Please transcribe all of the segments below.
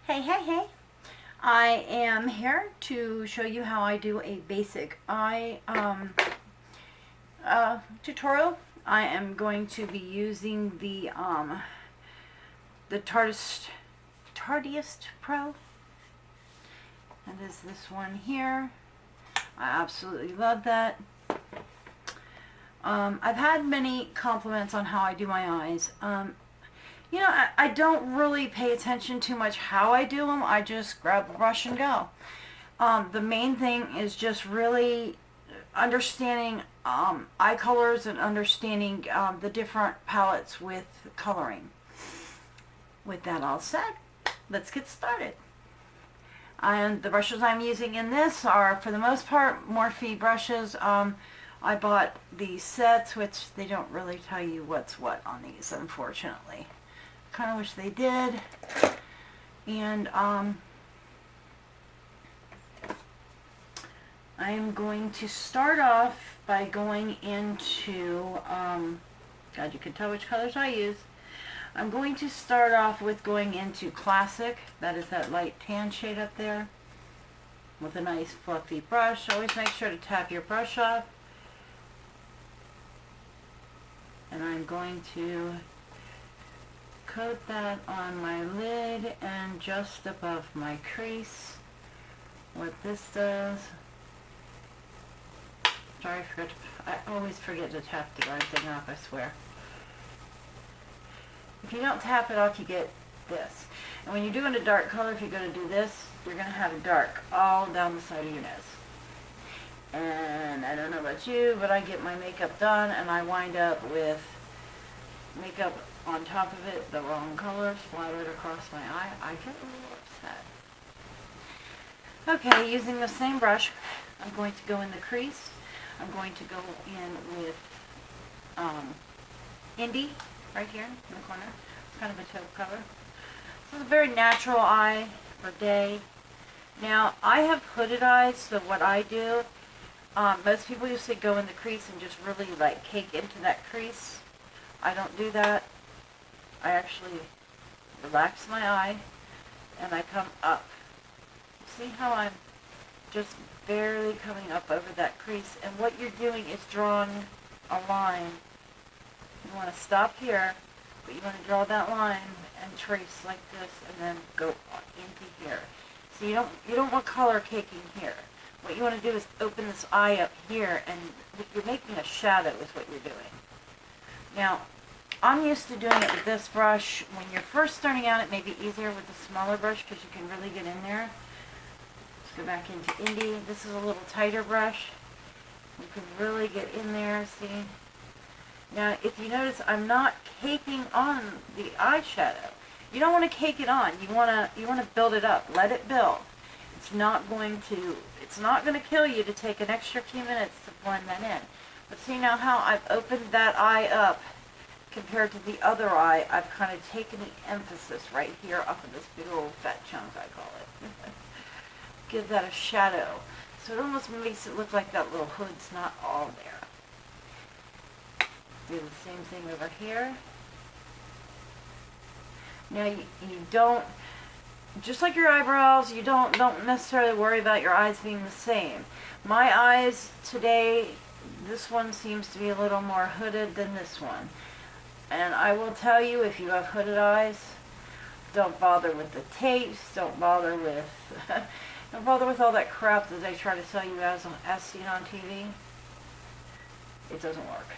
Hey, hey, hey. I am here to show you how I do a basic eye tutorial. I am going to be using the Tardiest Pro. And is this one here. I absolutely love that. I've had many compliments on how I do my eyes. I don't really pay attention too much how I do them. I just grab the brush and go. The main thing is just really understanding eye colors and understanding the different palettes with coloring. With that all said, let's get started. And the brushes I'm using in this are, for the most part, Morphe brushes. I bought these sets, which they don't really tell you what's what on these, unfortunately. Kind of wish they did. And I'm going to start off by going into God, you can tell which colors I use. I'm going to start off with going into Classic. That is that light tan shade up there, with a nice fluffy brush. Always make sure to tap your brush off. And I'm going to coat that on my lid and just above my crease. What this does, sorry, I always forget to tap the darn thing off, I swear. If you don't tap it off, you get this. And when you're doing a dark color, if you're going to do this, you're going to have a dark all down the side of your nose. And I don't know about you, but I get my makeup done and I wind up with makeup on top of it, the wrong color splattered across my eye. I get a little upset. Okay, using the same brush, I'm going to go in the crease. I'm going to go in with Indie right here in the corner. It's kind of a taupe color. This is a very natural eye for day. Now, I have hooded eyes, so what I do, most people used to go in the crease and just really like cake into that crease. I don't do that. I actually relax my eye and I come up. See how I'm just barely coming up over that crease, and what you're doing is drawing a line. You want to stop here, but you want to draw that line and trace like this and then go into here. So you don't want color caking here. What you want to do is open this eye up here, and you're making a shadow is what you're doing. Now, I'm used to doing it with this brush. When you're first starting out, it may be easier with the smaller brush because you can really get in there. Let's go back into Indie. This is a little tighter brush. You can really get in there, see? Now, if you notice, I'm not caking on the eyeshadow. You don't want to cake it on. You want to build it up. Let it build. It's not going to kill you to take an extra few minutes to blend that in. But see now how I've opened that eye up compared to the other eye. I've kind of taken the emphasis right here off of this big old fat chunk, I call it. Give that a shadow. So it almost makes it look like that little hood's not all there. Do the same thing over here. Now you don't, just like your eyebrows, you don't necessarily worry about your eyes being the same. My eyes today, this one seems to be a little more hooded than this one. And I will tell you, if you have hooded eyes, don't bother with the tapes, don't bother with all that crap that they try to sell you as seen on TV. It doesn't work.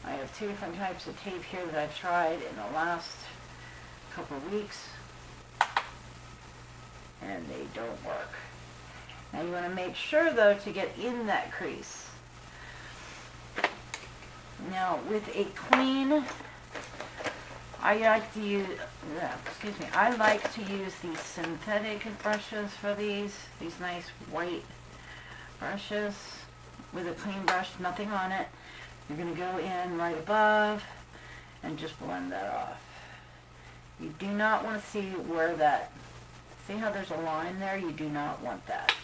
I have 2 different types of tape here that I've tried in the last couple of weeks, and they don't work. Now you want to make sure, though, to get in that crease. Now, with a clean, I like to use these synthetic brushes for these nice white brushes with a clean brush, nothing on it. You're going to go in right above and just blend that off. You do not want to see where see how there's a line there? You do not want that.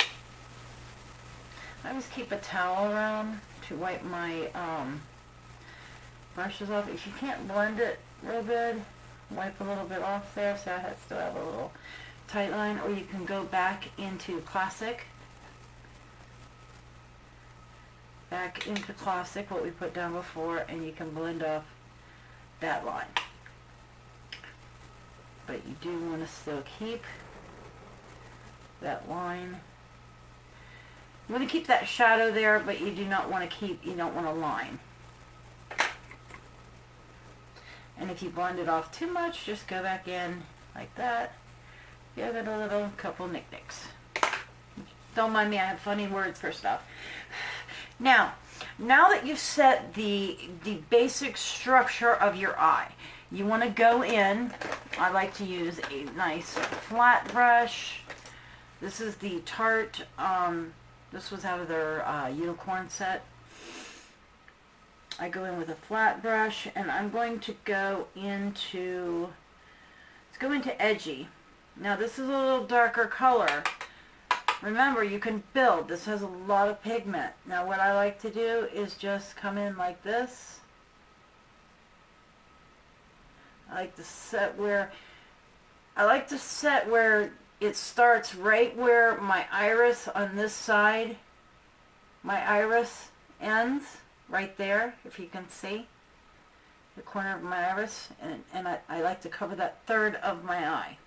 I always keep a towel around to wipe my brushes off. If you can't blend it real good, wipe a little bit off there, so I still have a little tight line, or you can go back into classic. Back into classic, what we put down before, and you can blend off that line. But you do want to still keep that line. You want to keep that shadow there, but you do not want to keep, you don't want a line. And if you blend it off too much, just go back in like that. Give it a little couple knickknacks. Don't mind me, I have funny words for stuff. Now that you've set the basic structure of your eye, you want to go in. I like to use a nice flat brush. This is the Tarte, this was out of their unicorn set. I go in with a flat brush, and I'm going to go into, let's go into Edgy. Now this is a little darker color. Remember, you can build. This has a lot of pigment. Now what I like to do is just come in like this. I like to set where it starts right where my iris on this side, my iris ends right there, if you can see the corner of my iris, and I like to cover that third of my eye.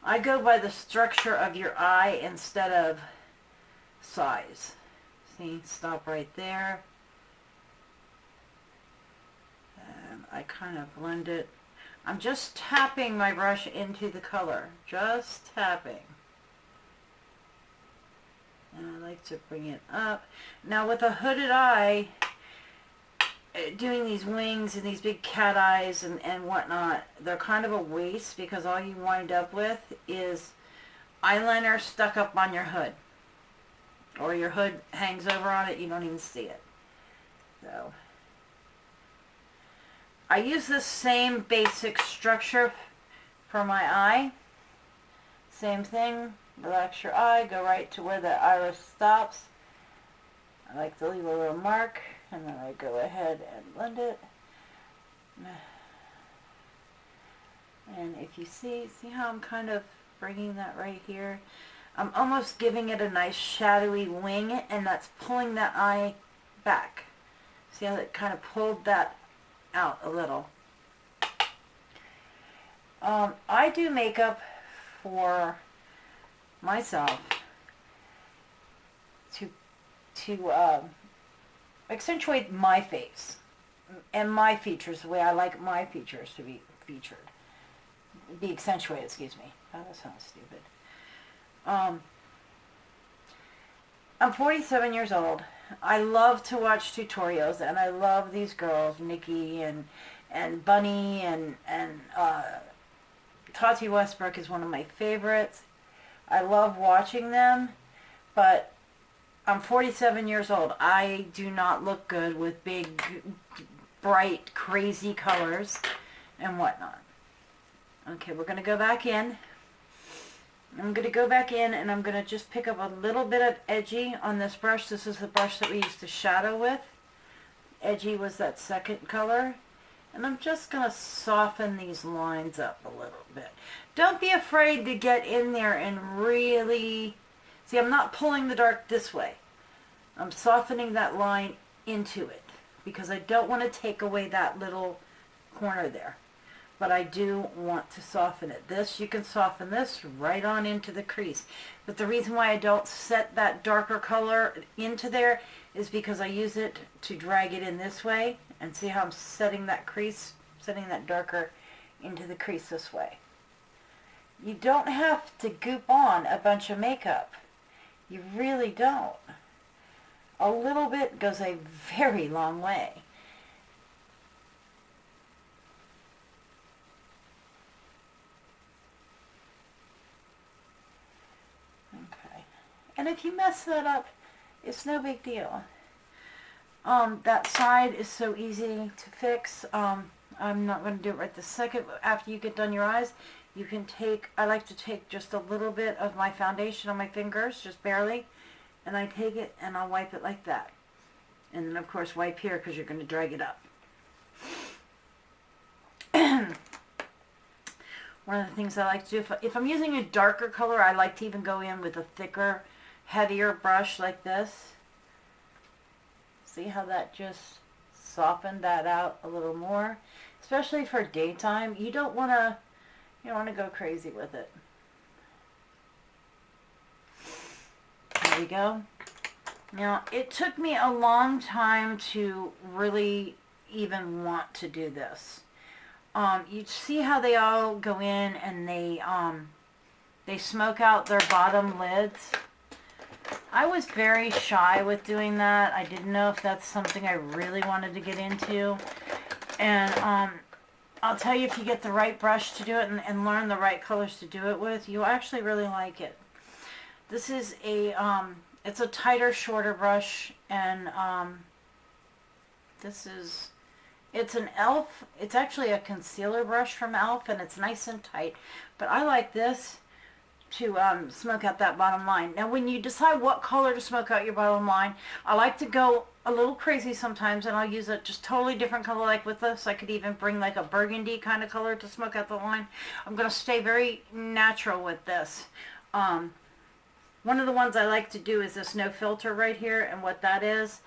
I go by the structure of your eye instead of size. See, stop right there. And I kind of blend it. I'm just tapping my brush into the color. Just tapping. And I like to bring it up. Now with a hooded eye, doing these wings and these big cat eyes and whatnot, they're kind of a waste, because all you wind up with is eyeliner stuck up on your hood, or your hood hangs over on it, you don't even see it. So I use the same basic structure for my eye. Same thing, relax your eye, go right to where the iris stops. I like to leave a little mark, and then I go ahead and blend it. And if you see how I'm kind of bringing that right here? I'm almost giving it a nice shadowy wing, and that's pulling that eye back. See how it kind of pulled that out a little? I do makeup for myself to accentuate my face and my features the way I like my features to be accentuated, excuse me. Oh, that sounds stupid. I'm 47 years old. I love to watch tutorials, and I love these girls, Nikki and Bunny and Tati Westbrook is one of my favorites. I love watching them, but I'm 47 years old. I do not look good with big, bright, crazy colors and whatnot. Okay, we're going to go back in. I'm going to go back in, and I'm going to just pick up a little bit of Edgy on this brush. This is the brush that we used to shadow with. Edgy was that second color. And I'm just going to soften these lines up a little bit. Don't be afraid to get in there and really... See, I'm not pulling the dark this way. I'm softening that line into it, because I don't want to take away that little corner there. But I do want to soften it. You can soften this right on into the crease. But the reason why I don't set that darker color into there is because I use it to drag it in this way. And see how I'm setting that crease, setting that darker into the crease this way. You don't have to goop on a bunch of makeup. You really don't. A little bit goes a very long way. Okay. And if you mess that up, it's no big deal. That side is so easy to fix. I'm not going to do it right this second. After you get done your eyes, you can take, I like to take just a little bit of my foundation on my fingers, just barely, and I take it and I'll wipe it like that. And then of course wipe here, because you're going to drag it up. one of the things I like to do, if I'm using a darker color, I like to even go in with a thicker, heavier brush like this. See how that just softened that out a little more? Especially for daytime, you don't want to go crazy with it. There we go. Now, it took me a long time to really even want to do this. You see how they all go in and they smoke out their bottom lids. I was very shy with doing that. I didn't know if that's something I really wanted to get into. And I'll tell you, if you get the right brush to do it and learn the right colors to do it with, you'll actually really like it. This is it's a tighter, shorter brush, and it's an e.l.f. It's actually a concealer brush from e.l.f. and it's nice and tight. But I like this to smoke out that bottom line. Now, when you decide what color to smoke out your bottom line, I like to go a little crazy sometimes, and I'll use a just totally different color. Like with this, I could even bring like a burgundy kind of color to smoke out the line. I'm going to stay very natural with this. One of the ones I like to do is this No Filter right here, and what that is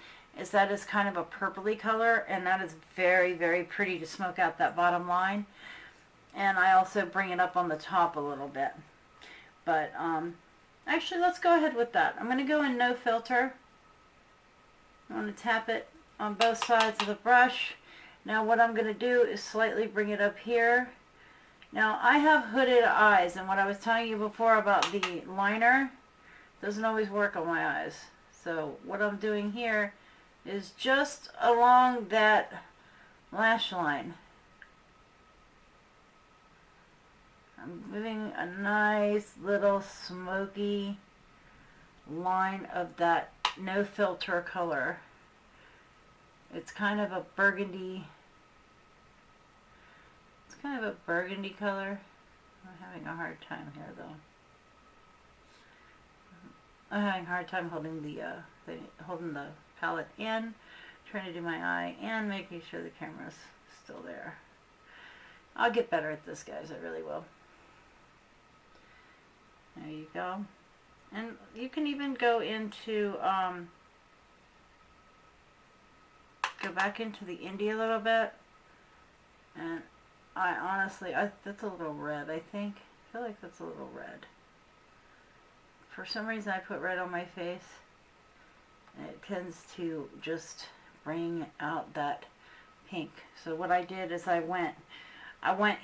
that is kind of a purpley color, and that is very, very pretty to smoke out that bottom line. And I also bring it up on the top a little bit. But actually, let's go ahead with that. I'm going to go in No Filter. I'm going to tap it on both sides of the brush. Now what I'm going to do is slightly bring it up here. Now I have hooded eyes, and what I was telling you before about the liner doesn't always work on my eyes. So what I'm doing here is just along that lash line. I'm giving a nice little smoky line of that No Filter color. It's kind of a burgundy. It's kind of a burgundy color. I'm having a hard time here though. I'm having a hard time holding the palette in, trying to do my eye, and making sure the camera's still there. I'll get better at this, guys. I really will. There you go. And you can even go into, go back into the indie a little bit. And I honestly, that's a little red, I think. I feel like that's a little red. For some reason I put red on my face, and it tends to just bring out that pink. So what I did is I went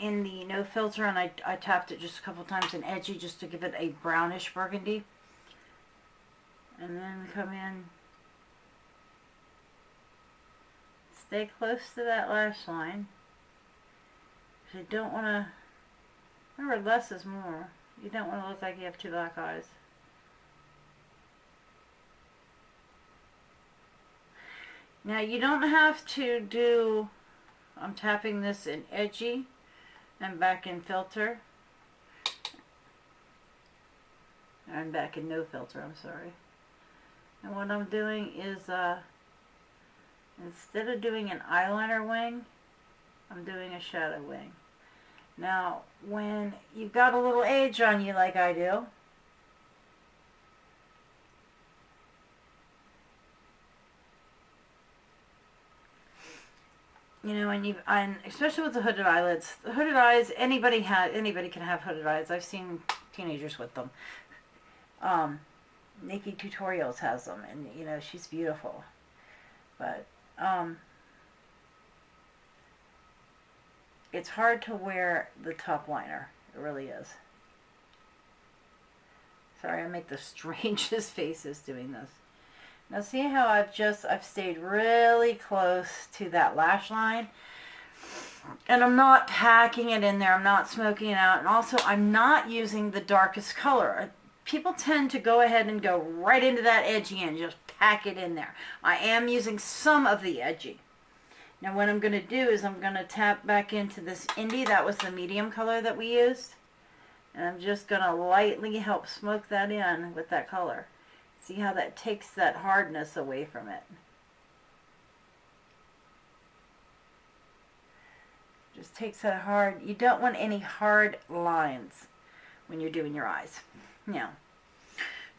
in the No Filter, and I tapped it just a couple times in Edgy just to give it a brownish burgundy. And then come in, stay close to that lash line. You don't want to, remember, less is more. You don't want to look like you have two black eyes. Now you don't have to do, I'm tapping this in Edgy and back in Filter. I'm back in No Filter, I'm sorry. And what I'm doing is, instead of doing an eyeliner wing, I'm doing a shadow wing. Now, when you've got a little age on you like I do, you know, and especially with the hooded eyelids, the hooded eyes, anybody can have hooded eyes. I've seen teenagers with them. Nikki Tutorials has them, and you know, she's beautiful. But it's hard to wear the top liner. It really is. Sorry, I make the strangest faces doing this. Now see how I've stayed really close to that lash line, and I'm not packing it in there. I'm not smoking it out, and also I'm not using the darkest color. People tend to go ahead and go right into that Edgy and just pack it in there. I am using some of the Edgy. Now what I'm going to do is I'm going to tap back into this Indie. That was the medium color that we used. And I'm just going to lightly help smoke that in with that color. See how that takes that hardness away from it. Just takes that hard. You don't want any hard lines when you're doing your eyes. Now,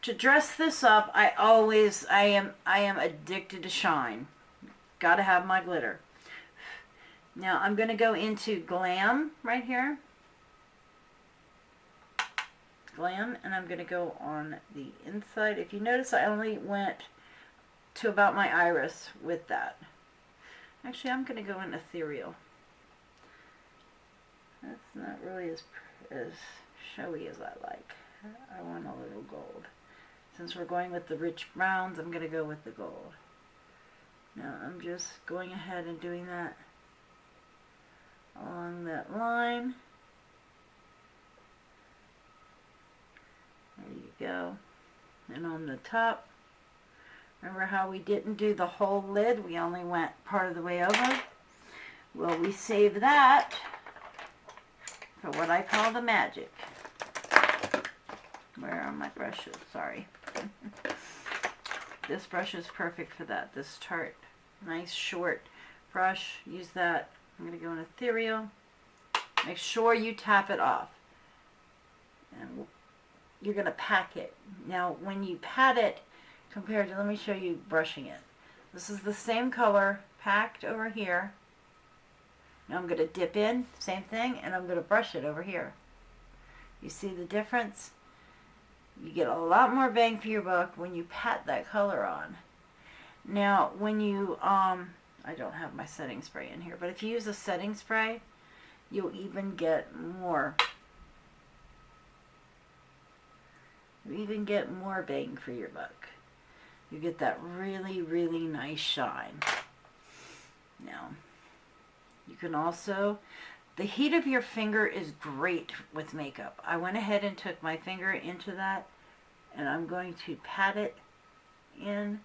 to dress this up, I am addicted to shine. Gotta have my glitter. Now I'm going to go into Glam right here. Glam, and I'm going to go on the inside. If you notice, I only went to about my iris with that. Actually, I'm going to go in Ethereal. That's not really as showy as I like. I want a little gold. Since we're going with the rich browns, I'm going to go with the gold. Now I'm just going ahead and doing that along that line. There you go. And on the top, remember how we didn't do the whole lid? We only went part of the way over. Well, we save that for what I call the magic. Where are my brushes? Sorry. This brush is perfect for that. This Tarte, nice short brush. Use that. I'm going to go in Ethereal. Make sure you tap it off. And you're going to pack it. Now, when you pat it, compared to, let me show you brushing it. This is the same color, packed over here. Now I'm going to dip in, same thing, and I'm going to brush it over here. You see the difference? You get a lot more bang for your buck when you pat that color on. Now, when you, I don't have my setting spray in here, but if you use a setting spray, you'll even get more. You even get more bang for your buck. You get that really, really nice shine. Now, you can also, the heat of your finger is great with makeup. I went ahead and took my finger into that, and I'm going to pat it in.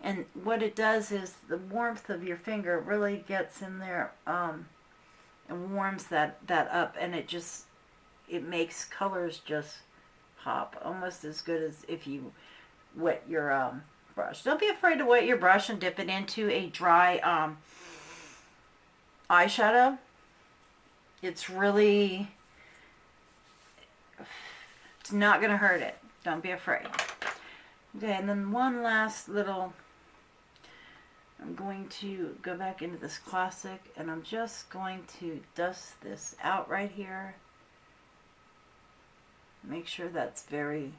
And what it does is the warmth of your finger really gets in there and warms that up, and it makes colors just pop, almost as good as if you wet your brush. Don't be afraid to wet your brush and dip it into a dry eyeshadow. It's not going to hurt it. Don't be afraid. Okay, and then one last little, I'm going to go back into this classic, and I'm just going to dust this out right here. Make sure that's it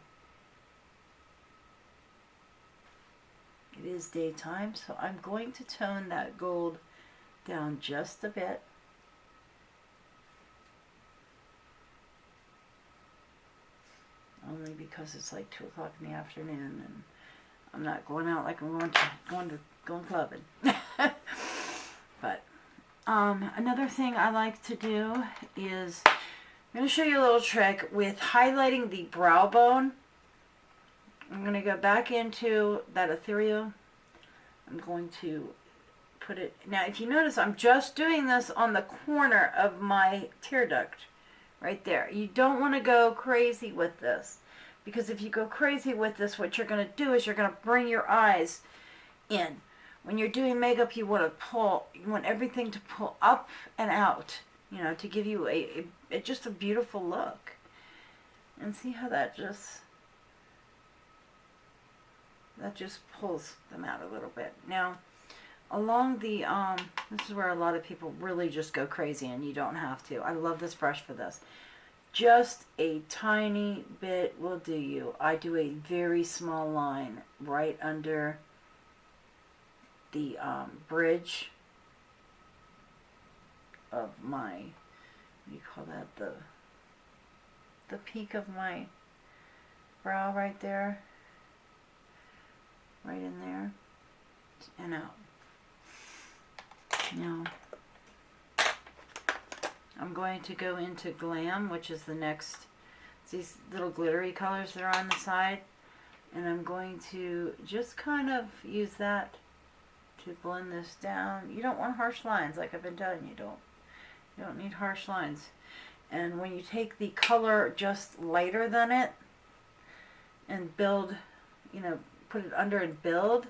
is daytime, so I'm going to tone that gold down just a bit. Only because it's like 2 o'clock in the afternoon, and I'm not going out like I'm going clubbing. But another thing I like to do is, I'm going to show you a little trick with highlighting the brow bone. I'm going to go back into that Ethereal. I'm going to put it, now if you notice, I'm just doing this on the corner of my tear duct. Right there. You don't want to go crazy with this, because if you go crazy with this, what you're going to do is you're going to bring your eyes in. When you're doing makeup, you want everything to pull up and out, you know, to give you just a beautiful look. And see how that just pulls them out a little bit. Now, along the, this is where a lot of people really just go crazy, and you don't have to. I love this brush for this. Just a tiny bit will do you. I do a very small line right under the bridge of my, what do you call that, the peak of my brow right there. Right in there and out. Now, I'm going to go into Glam, which is the next, these little glittery colors that are on the side, and I'm going to just kind of use that to blend this down. You don't want harsh lines, like I've been telling you. You don't need harsh lines. And when you take the color just lighter than it and build, you know, put it under and build,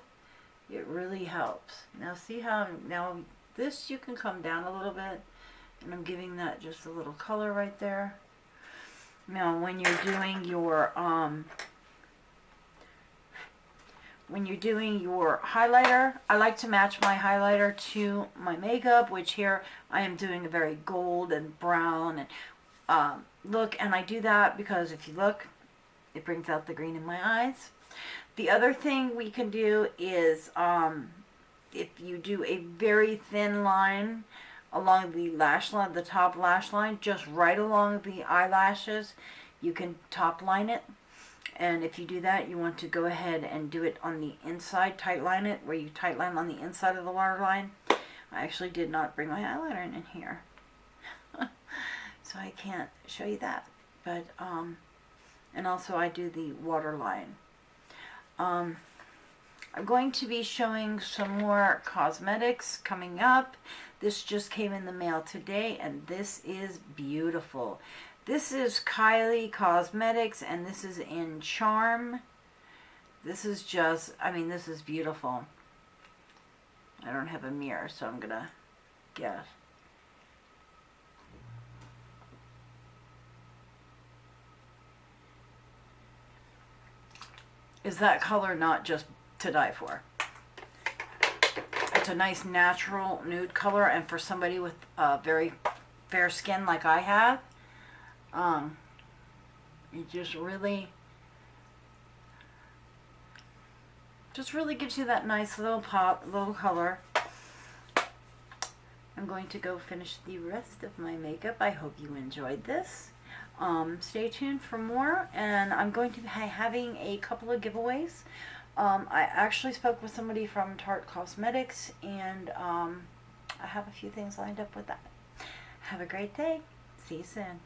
it really helps. Now see how, now this you can come down a little bit, And I'm giving that just a little color right there. Now, when you're doing your highlighter, I like to match my highlighter to my makeup, which here I am doing a very gold and brown and look, and I do that because if you look, it brings out the green in my eyes. The other thing we can do is if you do a very thin line along the lash line, the top lash line, just right along the eyelashes, you can top line it. And if you do that, you want to go ahead and do it on the inside, tight line it, where you tight line on the inside of the waterline. I actually did not bring my eyeliner in here, so I can't show you that. But, and also I do the waterline. I'm going to be showing some more cosmetics coming up. This just came in the mail today, and this is beautiful. This is Kylie Cosmetics, and this is in Charm. This is just, I mean, this is beautiful. I don't have a mirror, so I'm gonna guess. Is that color not just to die for? It's a nice natural nude color, and for somebody with very fair skin like I have, it just really gives you that nice little pop, little color. I'm going to go finish the rest of my makeup. I hope you enjoyed this. Stay tuned for more, and I'm going to be having a couple of giveaways. I actually spoke with somebody from Tarte Cosmetics, and I have a few things lined up with that. Have a great day. See you soon.